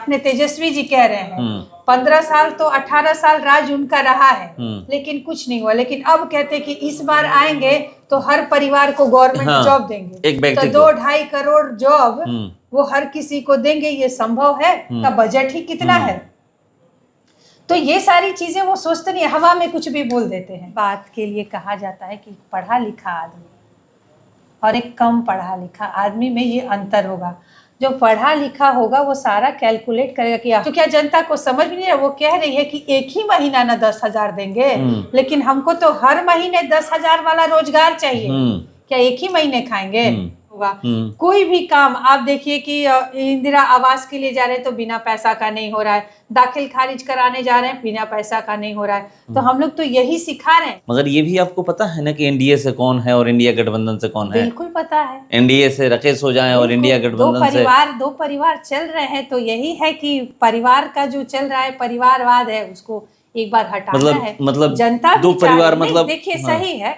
अपने तेजस्वी जी कह रहे हैं 15 साल तो 18 साल राज उनका रहा है, लेकिन कुछ नहीं हुआ। लेकिन अब कहते हैं कि इस बार आएंगे तो हर परिवार को गवर्नमेंट जॉब देंगे, एक व्यक्ति तो 2-2.5 करोड़ जॉब वो हर किसी को देंगे। ये संभव है? का बजट ही कितना है? तो ये सारी चीजें वो सोचते नहीं, हवा में कुछ भी बोल देते हैं। बात के लिए कहा जाता है कि पढ़ा लिखा आदमी और एक कम पढ़ा लिखा आदमी में ये अंतर होगा। जो पढ़ा लिखा होगा वो सारा कैलकुलेट करेगा कि तो क्या जनता को समझ नहीं है। वो कह रही है कि एक ही महीना ना 10,000 देंगे, लेकिन हमको तो हर महीने 10,000 वाला रोजगार चाहिए। क्या एक ही महीने खाएंगे? होगा कोई भी काम। आप देखिए कि इंदिरा आवास के लिए जा रहे हैं तो बिना पैसा का नहीं हो रहा है, दाखिल खारिज कराने जा रहे हैं बिना पैसा का नहीं हो रहा है। तो हम लोग तो यही सिखा रहे हैं। मगर ये भी आपको पता है ना कि एनडीए से कौन है और इंडिया गठबंधन से कौन है? बिल्कुल पता है। एनडीए से राकेश हो जाए और इंडिया गठबंधन से दो परिवार चल रहे हैं, तो यही है कि परिवार का जो चल रहा है परिवारवाद है, उसको एक बार हटाना है। मतलब जनता दो परिवार मतलब देखिए सही है,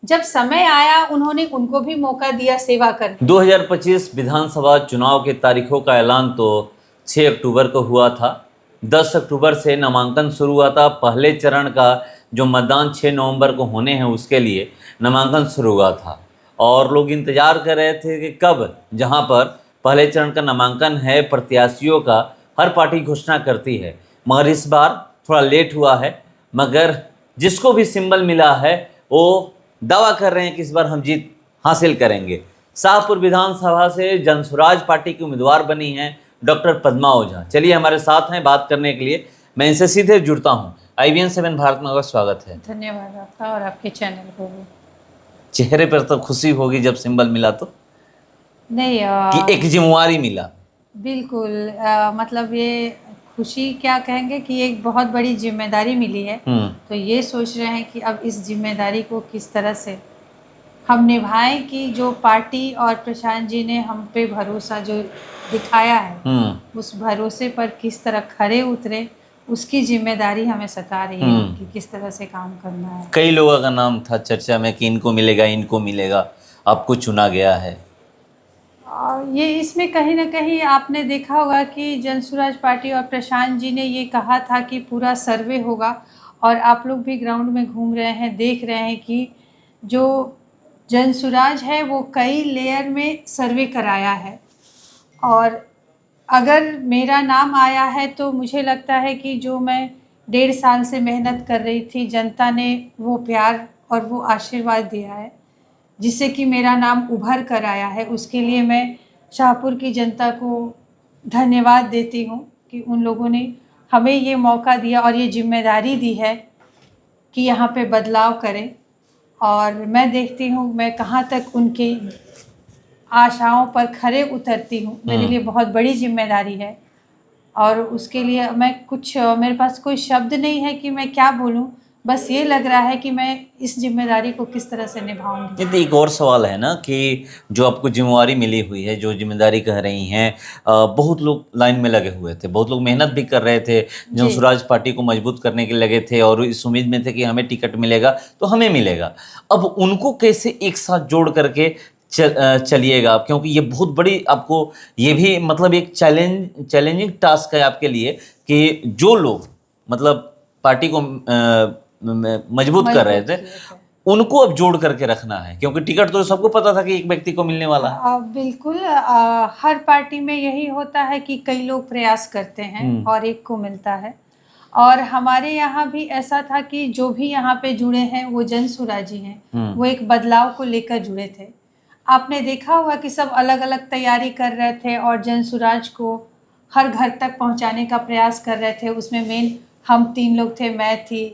जब समय आया उन्होंने उनको भी मौका दिया सेवा करने। 2025 विधानसभा चुनाव के तारीखों का ऐलान तो 6 अक्टूबर को हुआ था। 10 अक्टूबर से नामांकन शुरू हुआ था। पहले चरण का जो मतदान 6 नवंबर को होने हैं उसके लिए नामांकन शुरू हुआ था और लोग इंतजार कर रहे थे कि कब, जहां पर पहले चरण का नामांकन है प्रत्याशियों का, हर पार्टी घोषणा करती है। मगर इस बार थोड़ा लेट हुआ है। मगर जिसको भी सिंबल मिला है वो दावा कर रहे हैं कि इस बार हम जीत हासिल करेंगे। शाहपुर विधानसभा से जनसुराज पार्टी की उम्मीदवार बनी हैं डॉक्टर पद्मा ओझा। चलिए हमारे साथ हैं बात करने के लिए। मैं इनसे सीधे जुड़ता हूं। IBN 7 भारत में आपका स्वागत है। धन्यवाद आपका और आपके चैनल को भी। चेहरे पर तो खुशी होगी जब सिंबल मिला तो? नहीं कि एक जिम्मेवारी मिला? बिल्कुल मतलब ये खुशी क्या कहेंगे कि एक बहुत बड़ी जिम्मेदारी मिली है। तो ये सोच रहे हैं कि अब इस जिम्मेदारी को किस तरह से हम निभाएं कि जो पार्टी और प्रशांत जी ने हम पे भरोसा जो दिखाया है उस भरोसे पर किस तरह खरे उतरे, उसकी जिम्मेदारी हमें सता रही है कि किस तरह से काम करना है। कई लोगों का नाम था चर्चा में कि इनको मिलेगा इनको मिलेगा, आपको चुना गया है। और ये इसमें कहीं ना कहीं आपने देखा होगा कि जनसुराज पार्टी और प्रशांत जी ने ये कहा था कि पूरा सर्वे होगा, और आप लोग भी ग्राउंड में घूम रहे हैं, देख रहे हैं कि जो जनसुराज है वो कई लेयर में सर्वे कराया है। और अगर मेरा नाम आया है तो मुझे लगता है कि जो मैं 1.5 साल से मेहनत कर रही थी, जनता ने वो प्यार और वो आशीर्वाद दिया है जिससे कि मेरा नाम उभर कर आया है। उसके लिए मैं शाहपुर की जनता को धन्यवाद देती हूँ कि उन लोगों ने हमें ये मौका दिया और ये जिम्मेदारी दी है कि यहाँ पे बदलाव करें। और मैं देखती हूँ मैं कहाँ तक उनकी आशाओं पर खरे उतरती हूँ। मेरे लिए बहुत बड़ी जिम्मेदारी है और उसके लिए मेरे पास कोई शब्द नहीं है कि मैं क्या बोलूँ। बस ये लग रहा है कि मैं इस जिम्मेदारी को किस तरह से निभाऊंगी। ये एक और सवाल है ना कि जो आपको जिम्मेवारी मिली हुई है, जो जिम्मेदारी कह रही हैं, बहुत लोग लाइन में लगे हुए थे, बहुत लोग मेहनत भी कर रहे थे, जनसुराज पार्टी को मजबूत करने के लगे थे और इस उम्मीद में थे कि हमें टिकट मिलेगा तो हमें मिलेगा। अब उनको कैसे एक साथ जोड़ करके चलिएगा आप, क्योंकि ये बहुत बड़ी आपको ये भी मतलब एक चैलेंजिंग टास्क है आपके लिए कि जो लोग मतलब पार्टी को मजबूत कर रहे थे उनको अब जोड़ करके रखना है, क्योंकि टिकट तो सबको पता था कि एक व्यक्ति को मिलने वाला है। बिल्कुल हर पार्टी में यही होता है कि कई लोग प्रयास करते हैं और एक को मिलता है। और हमारे यहाँ भी ऐसा था कि जो भी यहाँ पे जुड़े हैं वो जनसुराजी हैं, वो एक बदलाव को लेकर जुड़े थे। आपने देखा होगा कि सब अलग अलग तैयारी कर रहे थे और जनसुराज को हर घर तक पहुँचाने का प्रयास कर रहे थे। उसमें मेन हम 3 लोग थे, मैं थी,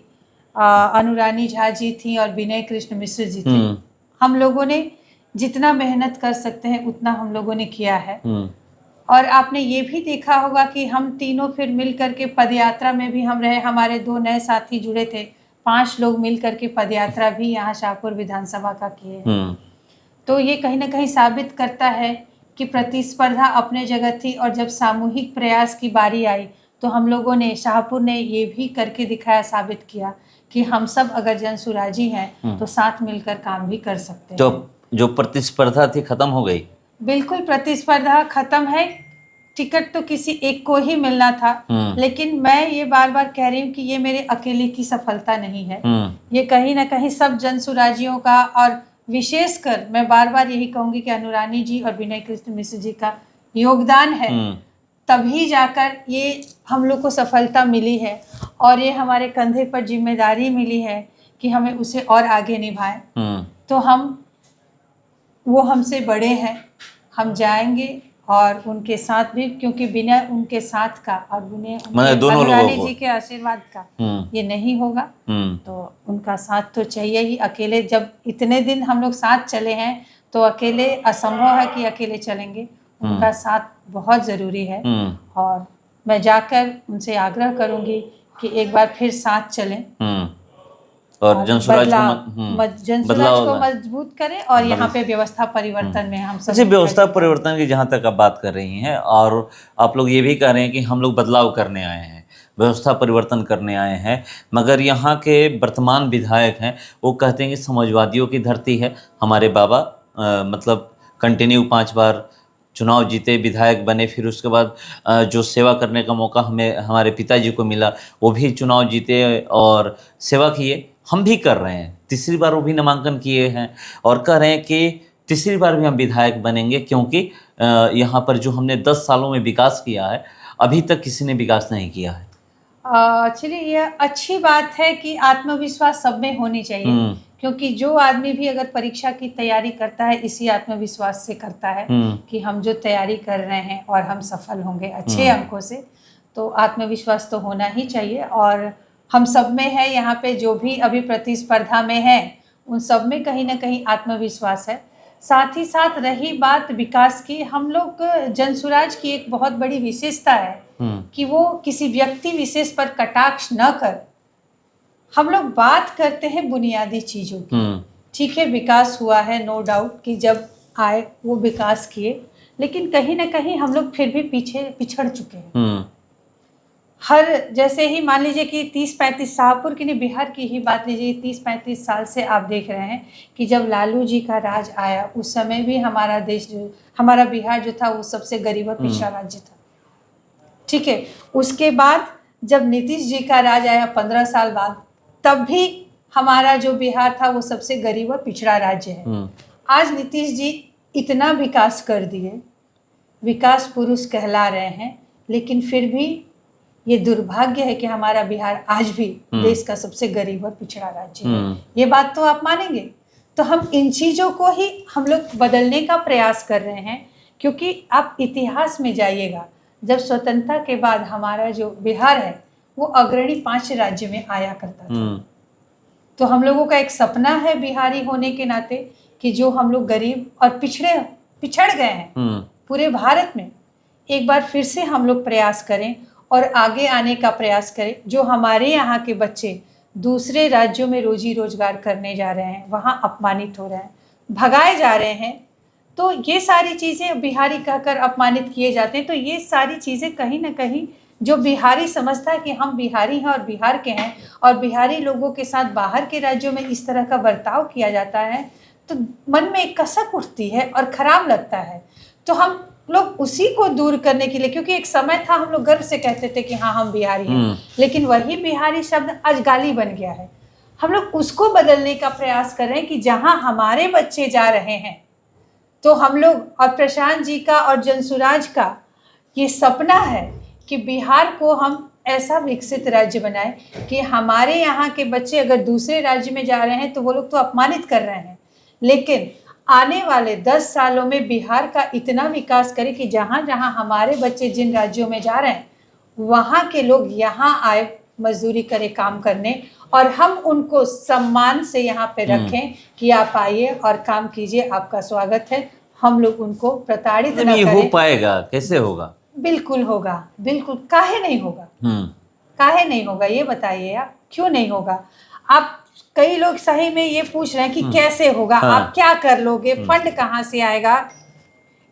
अनुरानी झा जी थी और विनय कृष्ण मिश्र जी थे। हम लोगों ने जितना मेहनत कर सकते हैं उतना हम लोगों ने किया है। और आपने ये भी देखा होगा कि हम तीनों फिर मिल करके पदयात्रा में भी हम रहे। हमारे 2 नए साथी जुड़े थे, 5 लोग मिल करके पदयात्रा भी यहाँ शाहपुर विधानसभा का किए हैं। तो ये कहीं ना कहीं साबित करता है कि प्रतिस्पर्धा अपने जगह थी और जब सामूहिक प्रयास की बारी आई तो हम लोगों ने, शाहपुर ने ये भी करके दिखाया, साबित किया कि हम सब अगर जनसुराजी हैं तो साथ मिलकर काम भी कर सकते हैं। तो जो प्रतिस्पर्धा थी खत्म हो गई? बिल्कुल प्रतिस्पर्धा खत्म है। टिकट तो किसी एक को ही मिलना था, लेकिन मैं ये बार बार कह रही हूँ कि ये मेरे अकेले की सफलता नहीं है, ये कहीं ना कहीं सब जन सुराजियों का, और विशेषकर मैं बार बार यही कहूंगी कि अनुरानी जी और विनय कृष्ण मिश्र जी का योगदान है, तभी जाकर ये हम लोग को सफलता मिली है, और ये हमारे कंधे पर जिम्मेदारी मिली है कि हमें उसे और आगे निभाएं। तो वो हमसे बड़े हैं, हम जाएंगे और उनके साथ भी, क्योंकि बिना उनके साथ का और बिना अनुरानी जी के आशीर्वाद का ये नहीं होगा। तो उनका साथ तो चाहिए ही। अकेले जब इतने दिन हम लोग साथ चले हैं तो अकेले असंभव है कि अकेले चलेंगे, उनका साथ बहुत ज़रूरी है। और मैं जाकर उनसे आग्रह करूंगी कि एक बार फिर साथ चलें और जनसुराज को मजबूत करें, और यहाँ पे व्यवस्था परिवर्तन में हम सब व्यवस्था परिवर्तन की जहाँ तक आप बात कर रही हैं, और आप लोग ये भी कह रहे हैं कि हम लोग बदलाव करने आए हैं, व्यवस्था परिवर्तन करने आए हैं, मगर यहाँ के वर्तमान विधायक हैं वो कहते हैं कि समाजवादियों की धरती है। हमारे बाबा मतलब कंटिन्यू 5 बार चुनाव जीते, विधायक बने, फिर उसके बाद जो सेवा करने का मौका हमें हमारे पिताजी को मिला, वो भी चुनाव जीते और सेवा किए। हम भी कर रहे हैं, तीसरी बार वो भी नामांकन किए हैं और कह रहे हैं कि तीसरी बार भी हम विधायक बनेंगे, क्योंकि यहाँ पर जो हमने 10 सालों में विकास किया है अभी तक किसी ने विकास नहीं किया है। चलिए, ये अच्छी बात है कि आत्मविश्वास सब में होनी चाहिए, क्योंकि जो आदमी भी अगर परीक्षा की तैयारी करता है इसी आत्मविश्वास से करता है कि हम जो तैयारी कर रहे हैं और हम सफल होंगे अच्छे अंकों से, तो आत्मविश्वास तो होना ही चाहिए। और हम सब में है, यहाँ पे जो भी अभी प्रतिस्पर्धा में है उन सब में कहीं ना कहीं आत्मविश्वास है। साथ ही साथ रही बात विकास की, हम लोग जनसुराज की एक बहुत बड़ी विशेषता है कि वो किसी व्यक्ति विशेष पर कटाक्ष न कर, हम लोग बात करते हैं बुनियादी चीज़ों की। ठीक है, विकास हुआ है, नो डाउट कि जब आए वो विकास किए, लेकिन कहीं ना कहीं हम लोग फिर भी पीछे पिछड़ चुके हैं। हर जैसे ही मान लीजिए कि 30-35 शाहपुर की नहीं, बिहार की ही बात लीजिए, 30-35 साल से आप देख रहे हैं कि जब लालू जी का राज आया उस समय भी हमारा देश जो, हमारा बिहार जो था वो सबसे गरीब और पिछड़ा राज्य था। ठीक है, उसके बाद जब नीतीश जी का राज आया 15 साल बाद, तब भी हमारा जो बिहार था वो सबसे गरीब और पिछड़ा राज्य है। आज नीतीश जी इतना विकास कर दिए, विकास पुरुष कहला रहे हैं, लेकिन फिर भी ये दुर्भाग्य है कि हमारा बिहार आज भी देश का सबसे गरीब और पिछड़ा राज्य है। ये बात तो आप मानेंगे। तो हम इन चीज़ों को ही हम लोग बदलने का प्रयास कर रहे हैं, क्योंकि आप इतिहास में जाइएगा, जब स्वतंत्रता के बाद हमारा जो बिहार है वो अग्रणी 5 राज्य में आया करता था। तो हम लोगों का एक सपना है बिहारी होने के नाते कि जो हम लोग गरीब और पिछड़ गए हैं पूरे भारत में, एक बार फिर से हम लोग प्रयास करें और आगे आने का प्रयास करें। जो हमारे यहाँ के बच्चे दूसरे राज्यों में रोजी रोजगार करने जा रहे हैं, वहाँ अपमानित हो रहे हैं, भगाए जा रहे हैं, तो ये सारी चीज़ें बिहारी कहकर अपमानित किए जाते हैं। तो ये सारी चीज़ें कहीं ना कहीं जो बिहारी समझता है कि हम बिहारी हैं और बिहार के हैं, और बिहारी लोगों के साथ बाहर के राज्यों में इस तरह का बर्ताव किया जाता है, तो मन में एक कसक उठती है और ख़राब लगता है। तो हम लोग उसी को दूर करने के लिए, क्योंकि एक समय था हम लोग गर्व से कहते थे कि हाँ हम बिहारी हैं, लेकिन वही बिहारी शब्द आज गाली बन गया है। हम लोग उसको बदलने का प्रयास कर रहे हैं कि जहाँ हमारे बच्चे जा रहे हैं, तो हम लोग और प्रशांत जी का और जनसुराज का ये सपना है कि बिहार को हम ऐसा विकसित राज्य बनाए कि हमारे यहाँ के बच्चे अगर दूसरे राज्य में जा रहे हैं तो वो लोग तो अपमानित कर रहे हैं, लेकिन आने वाले 10 सालों में बिहार का इतना विकास करे कि जहाँ जहाँ हमारे बच्चे जिन राज्यों में जा रहे हैं वहाँ के लोग यहाँ आए मजदूरी करे काम करने, और हम उनको सम्मान से यहाँ पे रखें कि आप आइए और काम कीजिए, आपका स्वागत है। हम लोग उनको प्रताड़ित न करें। हो पाएगा? कैसे होगा? बिल्कुल होगा, बिल्कुल। काहे नहीं होगा? काहे नहीं होगा ये बताइए आप, क्यों नहीं होगा? आप कई लोग सही में ये पूछ रहे हैं कि कैसे होगा, आप क्या कर लोगे, फंड कहाँ से आएगा?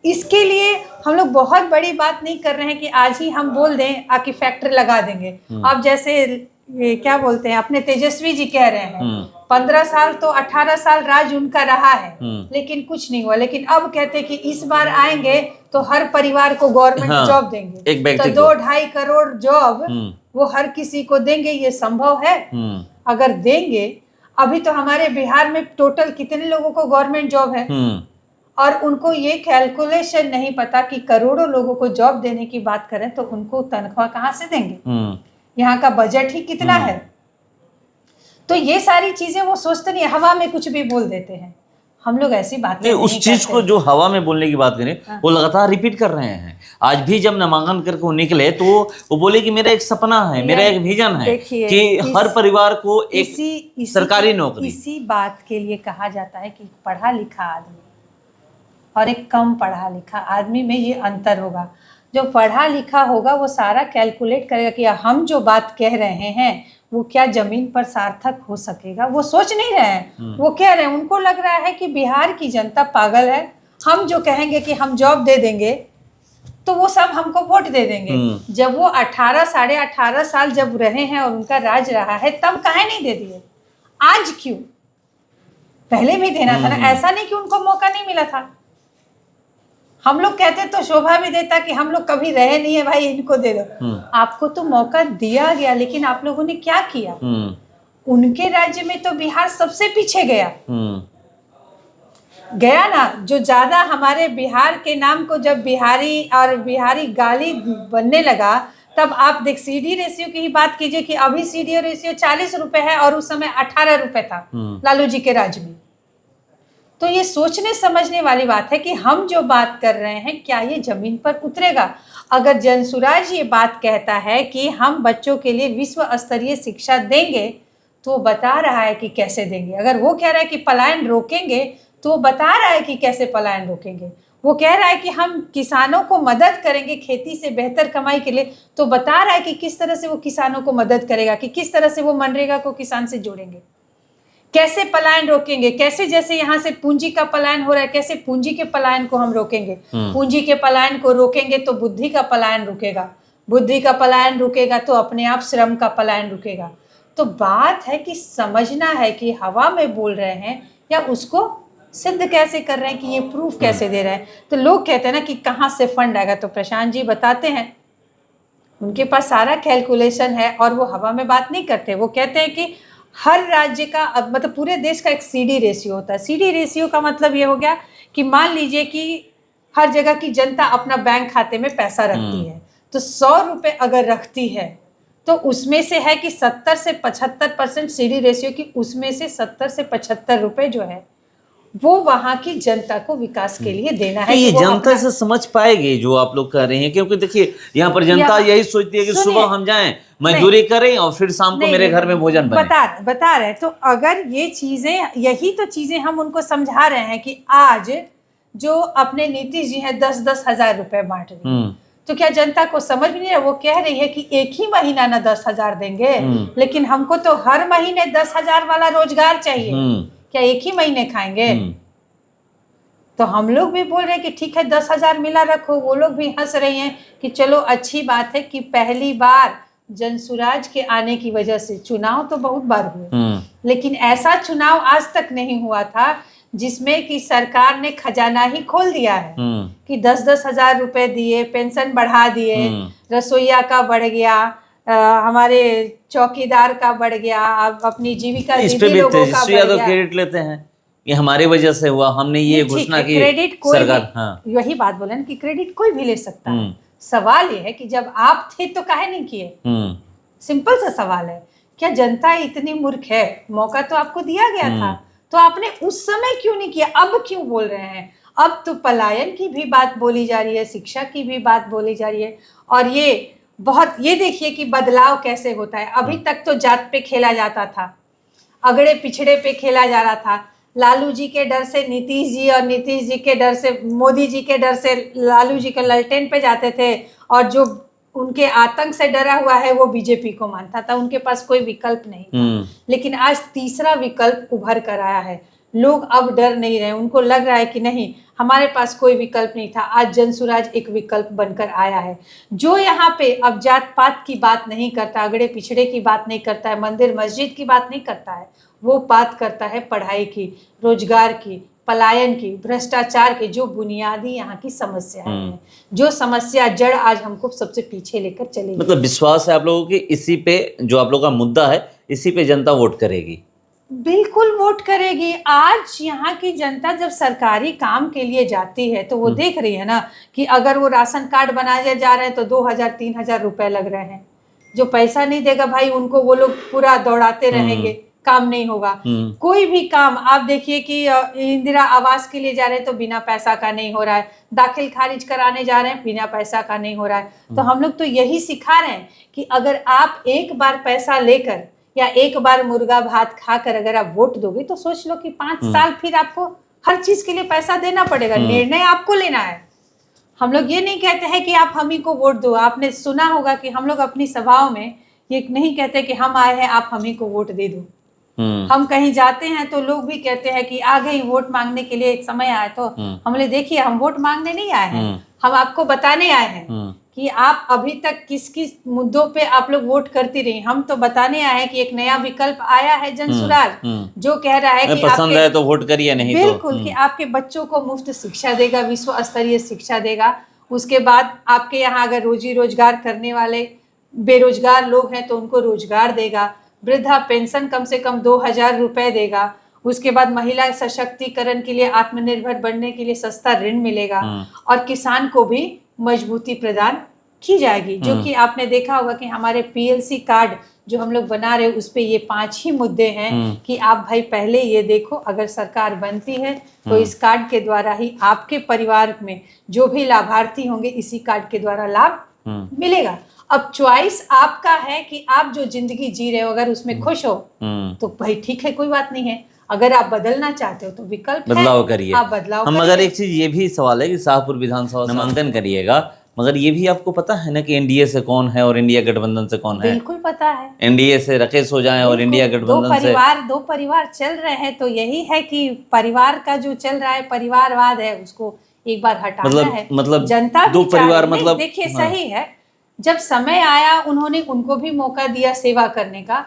इसके लिए हम लोग बहुत बड़ी बात नहीं कर रहे हैं कि आज ही हम बोल दें आके फैक्ट्री लगा देंगे। आप जैसे ये क्या बोलते हैं, अपने तेजस्वी जी कह रहे हैं 15 साल तो 18 साल राज उनका रहा है, लेकिन कुछ नहीं हुआ। लेकिन अब कहते हैं कि इस बार आएंगे तो हर परिवार को गवर्नमेंट जॉब देंगे, एक व्यक्ति तो 2-2.5 करोड़ जॉब वो हर किसी को देंगे। ये संभव है? अगर देंगे, अभी तो हमारे बिहार में टोटल कितने लोगों को गवर्नमेंट जॉब है, और उनको ये कैलकुलेशन नहीं पता कि करोड़ों लोगों को जॉब देने की बात करें तो उनको तनख्वाह कहाँ से देंगे? यहाँ का बजट ही कितना है। तो ये सारी चीजें वो सोचते नहीं, हवा में कुछ भी बोल देते हैं। हम लोग ऐसी बातें नहीं उस चीज को जो हवा में बोलने की बात करें वो लगातार रिपीट कर रहे हैं। आज भी जब नामांकन करके वो निकले तो वो बोले कि मेरा एक सपना है, मेरा एक विजन है कि हर परिवार को एक सरकारी नौकरी। इसी बात के लिए कहा जाता है कि पढ़ा लिखा आदमी और एक कम पढ़ा लिखा आदमी में ये अंतर होगा। जो पढ़ा लिखा होगा वो सारा कैलकुलेट करेगा कि हम जो बात कह रहे हैं वो क्या जमीन पर सार्थक हो सकेगा। वो सोच नहीं रहे हैं, वो कह रहे हैं, उनको लग रहा है कि बिहार की जनता पागल है, हम जो कहेंगे कि हम जॉब दे देंगे तो वो सब हमको वोट दे देंगे। जब वो 18 साढ़े 18 साल जब रहे हैं और उनका राज रहा है तब काहे नहीं दे दिए? आज क्यों? पहले भी देना था ना। ऐसा नहीं कि उनको मौका नहीं मिला था। हम लोग कहते तो शोभा भी देता कि हम लोग कभी रहे नहीं है भाई, इनको दे दो। आपको तो मौका दिया गया, लेकिन आप लोगों ने क्या किया? उनके राज्य में तो बिहार सबसे पीछे गया ना। जो ज्यादा हमारे बिहार के नाम को जब बिहारी और बिहारी गाली बनने लगा तब आप देख सीडी रेशियो की ही बात कीजिए कि अभी सीडी रेशियो 40 रुपए है और उस समय 18 रुपए था लालू जी के राज्य में। तो ये सोचने समझने वाली बात है कि हम जो बात कर रहे हैं क्या ये जमीन पर उतरेगा। अगर जनसुराज ये बात कहता है कि हम बच्चों के लिए विश्व स्तरीय शिक्षा देंगे तो वो बता रहा है कि कैसे देंगे। अगर वो कह रहा है कि पलायन रोकेंगे तो वो बता रहा है कि कैसे पलायन रोकेंगे। वो कह रहा है कि हम किसानों को मदद करेंगे खेती से बेहतर कमाई के लिए, तो बता रहा है कि किस तरह से वो किसानों को मदद करेगा, कि किस तरह से वो मनरेगा को किसान से जोड़ेंगे, कैसे पलायन रोकेंगे, कैसे जैसे यहाँ से पूंजी का पलायन हो रहा है कैसे पूंजी के पलायन को हम रोकेंगे। पूंजी के पलायन को रोकेंगे तो बुद्धि का पलायन रुकेगा, बुद्धि का पलायन रुकेगा तो अपने आप श्रम का पलायन रुकेगा। तो बात है कि समझना है कि हवा में बोल रहे हैं या उसको सिद्ध कैसे कर रहे हैं, कि ये प्रूफ कैसे दे रहे हैं। तो लोग कहते हैं ना कि कहाँ से फंड आएगा, तो प्रशांत जी बताते हैं उनके पास सारा कैलकुलेशन है और वो हवा में बात नहीं करते। वो कहते हैं कि हर राज्य का मतलब पूरे देश का एक सीडी रेशियो होता है। सीडी रेशियो का मतलब ये हो गया कि मान लीजिए कि हर जगह की जनता अपना बैंक खाते में पैसा रखती है, तो 100 रुपये अगर रखती है तो उसमें से है कि 70 से 75% सीडी रेशियो की, उसमें से 70 से 75 रुपये जो है वो वहां की जनता को विकास के लिए देना है। ये जनता से समझ पाएगी जो आप लोग कह रहे हैं, क्योंकि देखिए यहाँ पर जनता यही सोचती है कि सुबह हम जाएं मजदूरी करें और फिर शाम को मेरे घर में भोजन बने। बता रहे तो अगर ये चीजें, यही तो चीजें हम उनको समझा रहे हैं कि आज जो अपने नीतीश जी है 10-10 हजार रुपए बांट रही है, तो क्या जनता को समझ नहीं है? वो कह रही है कि एक ही महीना ना 10,000 देंगे, लेकिन हमको तो हर महीने 10,000 वाला रोजगार चाहिए, क्या एक ही महीने खाएंगे? तो हम लोग भी बोल रहे हैं कि ठीक है 10,000 मिला रखो। वो लोग भी हंस रही हैं कि चलो अच्छी बात है कि पहली बार जनसुराज के आने की वजह से, चुनाव तो बहुत बार हुए लेकिन ऐसा चुनाव आज तक नहीं हुआ था जिसमें कि सरकार ने खजाना ही खोल दिया है कि 10-10 हजार रुपए दिए, पेंशन बढ़ा दिए, रसोईया का बढ़ गया, हमारे चौकीदार का बढ़ गया, अब अपनी जीविका दीदी लोगों का बढ़ गया। क्रेडिट लेते हैं ये हमारे वजह से हुआ, हमने ये घोषणा की। क्रेडिट कोई सरकार, यही बात बोले ना कि क्रेडिट कोई भी ले सकता है। सवाल ये है कि जब आप थे तो काहे नहीं किए? सिंपल सा सवाल है। क्या जनता इतनी मूर्ख है? मौका तो आपको दिया गया था, तो आपने उस समय क्यों नहीं किया? अब क्यों बोल रहे हैं? अब तो पलायन की भी बात बोली जा रही है, शिक्षा की भी बात बोली जा रही है, और ये देखिए कि बदलाव कैसे होता है। अभी तक तो जात पे खेला जाता था, अगड़े पिछड़े पे खेला जा रहा था। लालू जी के डर से नीतीश जी, और नीतीश जी के डर से मोदी जी के डर से लालू जी के ललटेन पे जाते थे, और जो उनके आतंक से डरा हुआ है वो बीजेपी को मानता था। उनके पास कोई विकल्प नहीं था। लेकिन आज तीसरा विकल्प उभर कर आया है। लोग अब डर नहीं रहे, उनको लग रहा है कि नहीं, हमारे पास कोई विकल्प नहीं था, आज जनसुराज एक विकल्प बनकर आया है, जो यहाँ पे अब जात पात की बात नहीं करता, अगड़े पिछड़े की बात नहीं करता है, मंदिर मस्जिद की बात नहीं करता है, वो बात करता है पढ़ाई की, रोजगार की, पलायन की, भ्रष्टाचार की, जो बुनियादी यहाँ की समस्या है, जो समस्या जड़ आज हमको सबसे पीछे लेकर चलेगी। मतलब विश्वास है आप लोगों की इसी पे, जो आप लोगों का मुद्दा है इसी पे जनता वोट करेगी? बिल्कुल वोट करेगी। आज यहाँ की जनता जब सरकारी काम के लिए जाती है तो वो देख रही है ना कि अगर वो राशन कार्ड बनाए जा रहे हैं तो 2,000-3,000 रुपए लग रहे हैं। जो पैसा नहीं देगा भाई, उनको वो लोग पूरा दौड़ाते रहेंगे, काम नहीं होगा। कोई भी काम आप देखिए कि इंदिरा आवास के लिए जा रहे हैं तो बिना पैसा का नहीं हो रहा है, दाखिल खारिज कराने जा रहे हैं बिना पैसा का नहीं हो रहा है। तो हम लोग तो यही सिखा रहे हैं कि अगर आप एक बार पैसा लेकर या एक बार मुर्गा भात खाकर अगर आप वोट दोगे तो सोच लो कि 5 साल फिर आपको हर चीज के लिए पैसा देना पड़ेगा, निर्णय आपको लेना है। हम लोग ये नहीं कहते हैं कि आप हम ही को वोट दो। आपने सुना होगा कि हम लोग अपनी सभाओं में ये नहीं कहते कि हम आए हैं आप हम ही को वोट दे दो। हम कहीं जाते हैं तो लोग भी कहते हैं कि आ गई वोट मांगने के लिए, एक समय आए तो हमने देखिए हम वोट मांगने नहीं आए हैं, हम आपको बताने आए हैं कि आप अभी तक किस किस मुद्दों पे आप लोग वोट करती रही। हम तो बताने आए हैं कि एक नया विकल्प आया है जनसुराज, जो कह रहा है कि पसंद है तो वोट करिए, नहीं बिल्कुल कि आपके बच्चों को मुफ्त शिक्षा देगा, विश्व स्तरीय शिक्षा देगा। उसके बाद आपके यहाँ अगर रोजी रोजगार करने वाले बेरोजगार लोग हैं तो उनको रोजगार देगा, वृद्धा पेंशन कम से कम 2,000 रुपए देगा। उसके बाद महिला सशक्तिकरण के लिए, आत्मनिर्भर बनने के लिए सस्ता ऋण मिलेगा और किसान को भी मजबूती प्रदान की जाएगी। जो कि आपने देखा होगा कि हमारे पीएलसी कार्ड जो हम लोग बना रहे हैं उस पे ये 5 ही मुद्दे हैं कि आप भाई पहले ये देखो, अगर सरकार बनती है तो इस कार्ड के द्वारा ही आपके परिवार में जो भी लाभार्थी होंगे इसी कार्ड के द्वारा लाभ मिलेगा। अब चॉइस आपका है कि आप जो जिंदगी जी रहे हो अगर उसमें खुश हो तो भाई ठीक है, कोई बात नहीं है। अगर आप बदलना चाहते हो तो विकल्प बदलाव करिए, आप बदलाव हम। मगर एक चीज ये भी सवाल है कि शाहपुर विधानसभा नामांकन करिएगा, मगर ये भी आपको पता है ना कि एनडीए से कौन है और इंडिया गठबंधन से कौन है? बिल्कुल पता है। एनडीए से राकेश हो जाए और इंडिया गठबंधन से दो परिवार चल रहे हैं, तो यही है कि परिवार का जो चल रहा है, परिवारवाद है, उसको एक बार हटाना है। मतलब जनता दो परिवार, मतलब देखिए सही है, जब समय आया उन्होंने उनको भी मौका दिया सेवा करने का,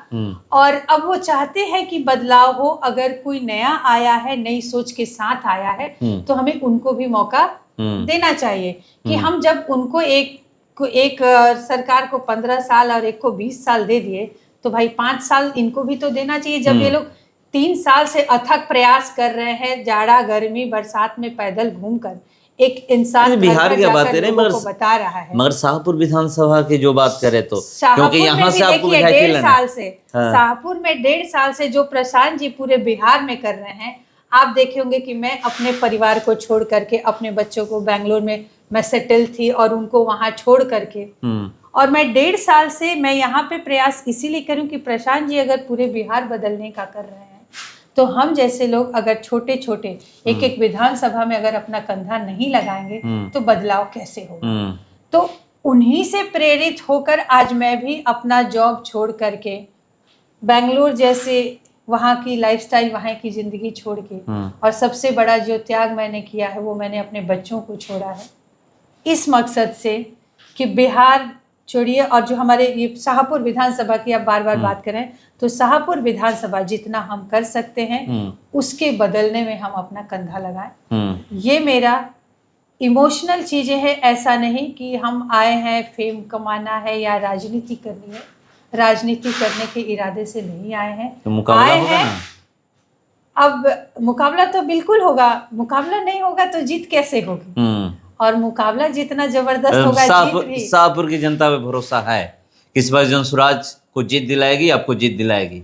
और अब वो चाहते हैं कि बदलाव हो। अगर कोई नया आया है, नई सोच के साथ आया है, तो हमें उनको भी मौका देना चाहिए कि हम जब उनको एक सरकार को 15 साल और एक को 20 साल दे दिए तो भाई 5 साल इनको भी तो देना चाहिए। जब ये लोग 3 साल से अथक प्रयास कर रहे हैं, जाड़ा गर्मी बरसात में पैदल घूमकर, एक इंसान बिहार की बात करें मगर बता रहा है, मगर शाहपुर विधानसभा की जो बात करें तो क्योंकि यहाँ से आपको 1.5 साल से शाहपुर में 1.5 साल से जो प्रशांत जी पूरे बिहार में कर रहे हैं, आप देखे होंगे कि मैं अपने परिवार को छोड़ करके, अपने बच्चों को बेंगलोर में मैं सेटल थी और उनको वहां छोड़ करके, और मैं 1.5 साल से मैं यहाँ पे प्रयास इसीलिए करूँ कि प्रशांत जी अगर पूरे बिहार बदलने का कर रहे हैं तो हम जैसे लोग अगर छोटे छोटे एक विधानसभा में अगर अपना कंधा नहीं लगाएंगे तो बदलाव कैसे होगा। तो उन्हीं से प्रेरित होकर आज मैं भी अपना जॉब छोड़ करके बेंगलोर जैसे वहाँ की लाइफस्टाइल, वहाँ की जिंदगी छोड़ के, और सबसे बड़ा जो त्याग मैंने किया है वो मैंने अपने बच्चों को छोड़ा है, इस मकसद से कि बिहार छोड़िए। और जो हमारे ये शाहपुर विधानसभा की आप बार बार बात करें तो शाहपुर विधानसभा जितना हम कर सकते हैं उसके बदलने में हम अपना कंधा लगाएं। ये मेरा इमोशनल चीजें हैं, ऐसा नहीं कि हम आए हैं फेम कमाना है या राजनीति करनी है। राजनीति करने के इरादे से नहीं आए हैं, तो मुकाबला आए होगा हैं ना? अब मुकाबला तो बिल्कुल होगा, मुकाबला नहीं होगा तो जीत कैसे होगी, और मुकाबला जितना जबरदस्त होगा जीत भी। शाहपुर की जनता पे भरोसा है कि इस बार जनसुराज को जीत दिलाएगी, आपको जीत दिलाएगी?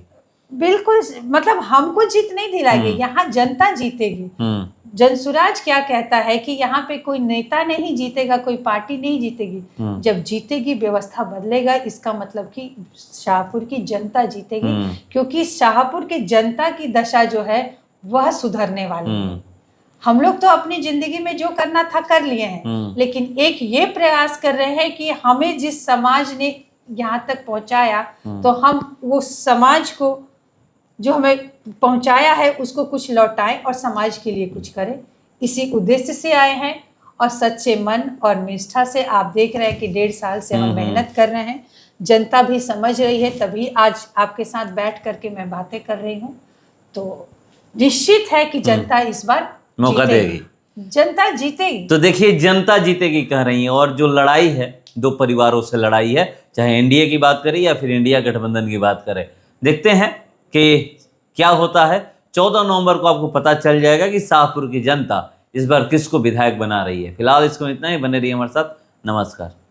बिल्कुल, मतलब हमको जीत नहीं दिलाएगी, यहाँ जनता जीतेगी। जनसुराज क्या कहता है कि यहाँ पे कोई नेता नहीं जीतेगा, कोई पार्टी नहीं जीतेगी, जब जीतेगी व्यवस्था बदलेगा। इसका मतलब कि शाहपुर की जनता जीतेगी, क्योंकि शाहपुर की जनता की दशा जो है वह सुधरने वाली है। हम लोग तो अपनी जिंदगी में जो करना था कर लिए हैं, लेकिन एक ये प्रयास कर रहे हैं कि हमें जिस समाज ने यहाँ तक पहुंचाया तो हम वो समाज को जो हमें पहुंचाया है उसको कुछ लौटाएं और समाज के लिए कुछ करें। इसी उद्देश्य से आए हैं और सच्चे मन और निष्ठा से। आप देख रहे हैं कि 1.5 साल से हम मेहनत कर रहे हैं, जनता भी समझ रही है, तभी आज आपके साथ बैठ करके मैं बातें कर रही हूँ। तो निश्चित है कि जनता इस बार मौका देगी, जनता जीतेगी। तो देखिए जनता जीतेगी कह रही है। और जो लड़ाई है, दो परिवारों से लड़ाई है, चाहे एनडीए की बात करें या फिर इंडिया गठबंधन की बात करें। देखते हैं कि क्या होता है। 14 नवंबर को आपको पता चल जाएगा कि शाहपुर की जनता इस बार किसको विधायक बना रही है। फिलहाल इसको इतना ही, बने रहिए हमारे साथ। नमस्कार।